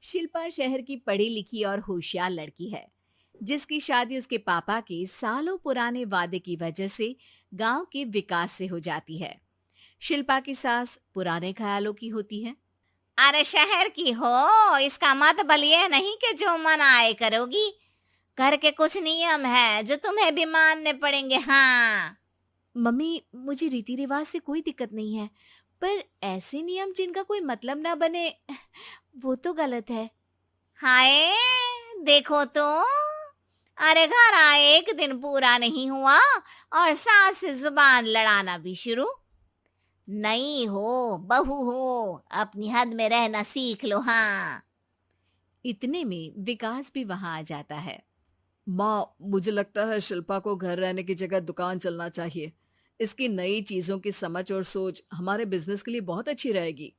शिल्पा शहर की पढ़ी लिखी और होशियार लड़की है, जिसकी शादी उसके पापा के सालों पुराने वादे की वजह से गांव के विकास से हो जाती है। शिल्पा की सास पुराने ख्यालों की होती है। अरे शहर की हो, इसका मतलब ये नहीं कि जो मन आए करोगी। घर के कुछ नियम है जो तुम्हें भी मानने पड़ेंगे। हाँ। मम्मी, मुझे रीति रिवाज से कोई दिक्कत नहीं है, पर ऐसे नियम जिनका कोई मतलब ना बने, वो तो गलत है। हाय, देखो तो। अरे घर आए एक दिन पूरा नहीं हुआ और सास से जुबान लड़ाना भी शुरू। नहीं हो, बहू हो, अपनी हद में रहना सीख लो। हाँ। इतने में विकास भी वहां आ जाता है। माँ, मुझे लगता है शिल्पा को घर रहने की जगह दुकान चलना चाहिए। इसकी नई चीजों की समझ और सोच हमारे बिजनेस के लिए बहुत अच्छी रहेगी।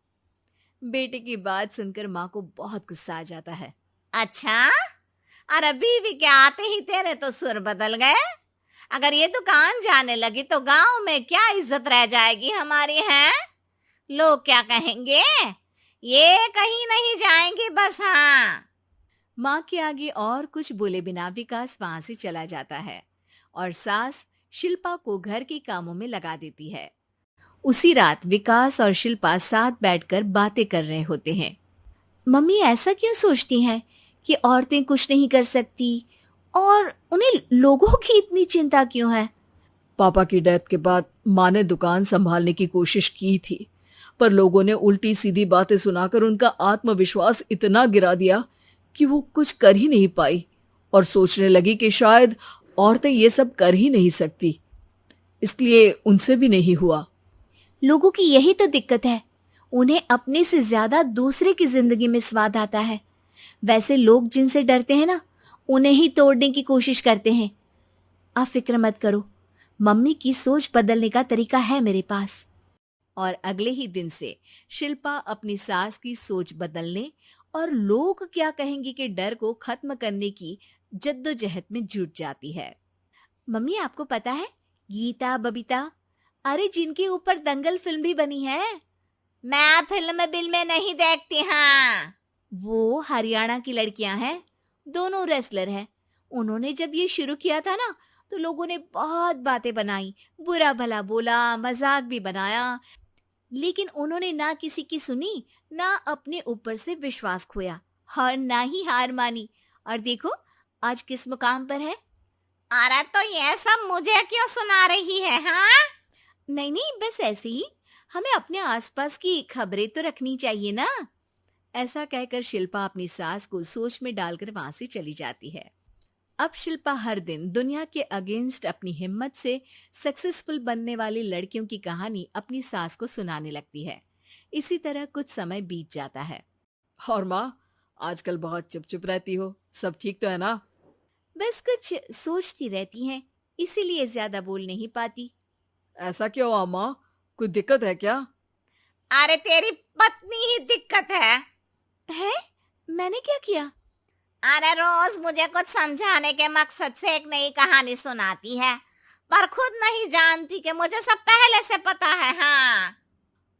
बेटे की बात सुनकर माँ को बहुत गुस्सा आ जाता है। अच्छा, अरे बीवी के आते ही तेरे तो सुर बदल गए। अगर ये दुकान जाने लगी तो गांव में क्या इज्जत रह जाएगी हमारी है। लोग क्या कहेंगे। ये कहीं नहीं जाएंगी बस। हाँ। माँ के आगे और कुछ बोले बिना विकास वहां से चला जाता है और सास शिल्पा को घर के कामों में लगा देती है। उसी रात विकास और शिल्पा साथ बैठकर बातें कर रहे होते हैं। मम्मी ऐसा क्यों सोचती हैं कि औरतें कुछ नहीं कर सकती, और उन्हें लोगों की इतनी चिंता क्यों है? पापा की डेथ के बाद माँ ने दुकान संभालने की कोशिश की थी, पर लोगों ने उल्टी सीधी बातें सुनाकर उनका आत्मविश्वास इतना गिरा दिया कि वो कुछ कर ही नहीं पाई और सोचने लगी कि शायद औरतें ये सब कर ही नहीं सकती। इसलिए उनसे भी नहीं हुआ। लोगों की यही तो दिक्कत है, उन्हें अपने से ज्यादा दूसरे की जिंदगी में स्वाद आता है। वैसे लोग जिनसे डरते हैं ना, उन्हें ही तोड़ने की कोशिश करते हैं। आप फिक्र मत करो, मम्मी की सोच बदलने का तरीका है मेरे पास। और अगले ही दिन से शिल्पा अपनी सास की सोच बदलने और लोग क्या कहेंगे के डर को खत्म करने की जद्दोजहद में जुट जाती है। मम्मी, आपको पता है, गीता बबीता, अरे जिनके ऊपर दंगल फिल्म भी बनी है, मैं फिल्म बिल में नहीं देखती। हाँ। वो हरियाणा की लड़कियां हैं। दोनों रेसलर हैं। उन्होंने जब ये शुरू किया था ना, तो लोगों ने बहुत बातें बनाई, बुरा भला बोला, मजाक भी बनाया, लेकिन उन्होंने ना किसी की सुनी, ना अपने ऊपर से विश्वास खोया और ना ही हार मानी। और देखो आज किस मुकाम पर है। अरे तो ये सब मुझे क्यों सुना रही है। हाँ। नहीं नहीं, बस ऐसे ही, हमें अपने आसपास की खबरें तो रखनी चाहिए ना। ऐसा कहकर शिल्पा अपनी सास को सोच में डालकर वहां से चली जाती है। अब शिल्पा हर दिन दुनिया के अगेंस्ट अपनी हिम्मत से सक्सेसफुल बनने वाली लड़कियों की कहानी अपनी सास को सुनाने लगती है। इसी तरह कुछ समय बीत जाता है। और माँ, आजकल बहुत चुप चुप रहती हो, सब ठीक तो है ना? बस कुछ सोचती रहती हैं, इसीलिए ज्यादा बोल नहीं पाती। ऐसा क्यों हुआ माँ? कोई दिक्कत है क्या? अरे तेरी पत्नी ही दिक्कत है। है? मैंने क्या किया? अरे रोज मुझे कुछ समझाने के मकसद से एक नई कहानी सुनाती है, पर खुद नहीं जानती कि मुझे सब पहले से पता है। हाँ।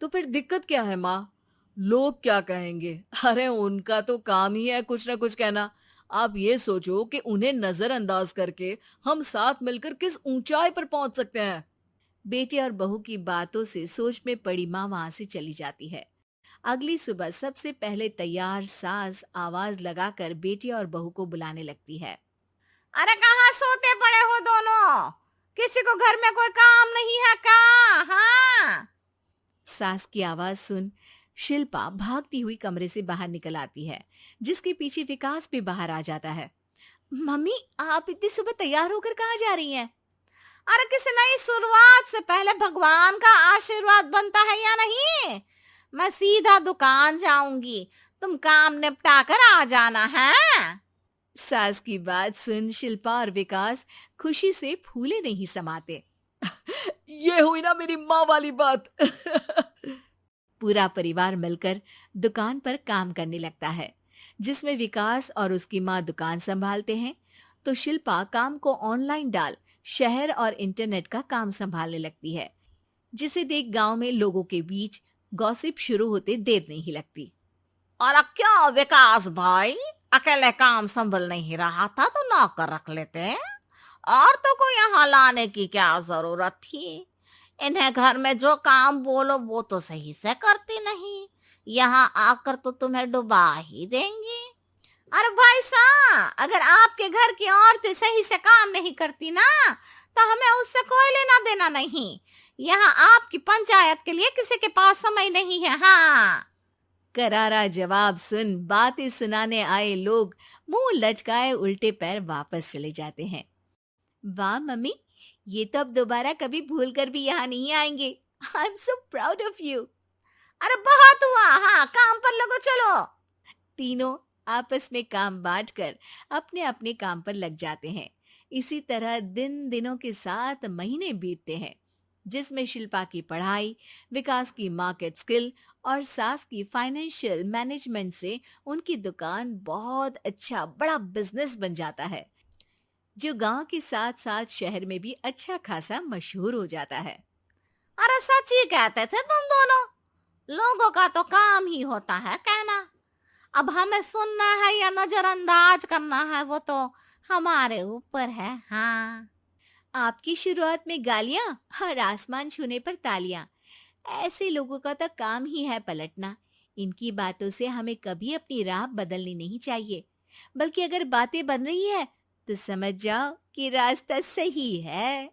तो फिर दिक्कत क्या है माँ? लोग क्या कहेंगे? अरे उनका तो काम ही है कुछ ना कुछ कहना। आप ये सोचो कि उन्हें नजरअंदाज करके हम साथ मिलकर किस ऊंचाई पर पहुंच सकते हैं। बेटे और बहू की बातों से सोच में पड़ी माँ वहां से चली जाती है। अगली सुबह सबसे पहले तैयार सास आवाज लगाकर बेटे और बहू को बुलाने लगती है। अरे कहाँ सोते पड़े हो दोनों? किसी को घर में कोई काम नहीं है का? हाँ। सास की आवाज सुन शिल्पा भागती हुई कमरे से बाहर निकल आती है, जिसके पीछे विकास भी बाहर आ जाता है। मम्मी, आप इतनी सुबह तैयार होकर कहाँ जा रही हैं? अरे किसी नई शुरुआत से पहले भगवान का आशीर्वाद बनता है या नहीं? मैं सीधा दुकान जाऊंगी, तुम काम निपटा कर आ जाना है। सास की बात सुन शिल्पा और विकास खुशी से फूले नहीं समाते। ये हुई ना मेरी माँ वाली बात। पूरा परिवार मिलकर दुकान पर काम करने लगता है, जिसमें विकास और उसकी माँ दुकान संभालते हैं, तो शिल्पा काम को ऑनलाइन डाल शहर और इंटरनेट का काम संभालने लगती है, जिसे देख गांव में लोगों के बीच गॉसिप शुरू होते देर नहीं लगती। और क्या विकास भाई, अकेले काम संभल नहीं रहा था तो नौकर रख लेते। औरतों को यहाँ लाने की क्या जरूरत थी? इन्हें घर में जो काम बोलो वो तो सही से करती नहीं, यहाँ आकर तो तुम्हें डुबा ही देंगी। अरे भाई साहब, अगर आपके घर की औरतें सही से काम नहीं करती ना, तो हमें उससे कोई लेना देना नहीं। यहाँ आपकी पंचायत के लिए किसी के पास समय नहीं है। हाँ। करारा जवाब सुन बातें सुनाने आए लोग मुंह लटकाए उल्टे पैर वापस चले जाते हैं। वाह मम्मी, ये तो अब दोबारा कभी भूल कर भी यहाँ नहीं आएंगे। I am so proud of you. अरे बहुत हुआ, हाँ काम पर लगो चलो। तीनों आपस में काम बांटकर अपने अपने काम पर लग जाते हैं। इसी तरह दिन दिनों के साथ महीने बीतते हैं, जिसमें शिल्पा की पढ़ाई, विकास की मार्केट स्किल और सास की फाइनेंशियल मैनेजमेंट से उनकी दुकान बहुत अच्छा बड़ा बिजनेस बन जाता है, जो गांव के साथ साथ शहर में भी अच्छा खासा मशहूर हो जाता है। अरे सच ही कहते थे तुम दोनों, लोगों का तो काम ही होता है कहना। अब हमें सुनना है या नजरअंदाज करना है वो तो हमारे ऊपर है। हाँ। आपकी शुरुआत में गालियां और आसमान छूने पर तालियां, ऐसे लोगों का तो काम ही है पलटना। इनकी बातों से हमें कभी अपनी राह बदलनी नहीं चाहिए, बल्कि अगर बातें बन रही है तो समझ जाओ कि रास्ता सही है।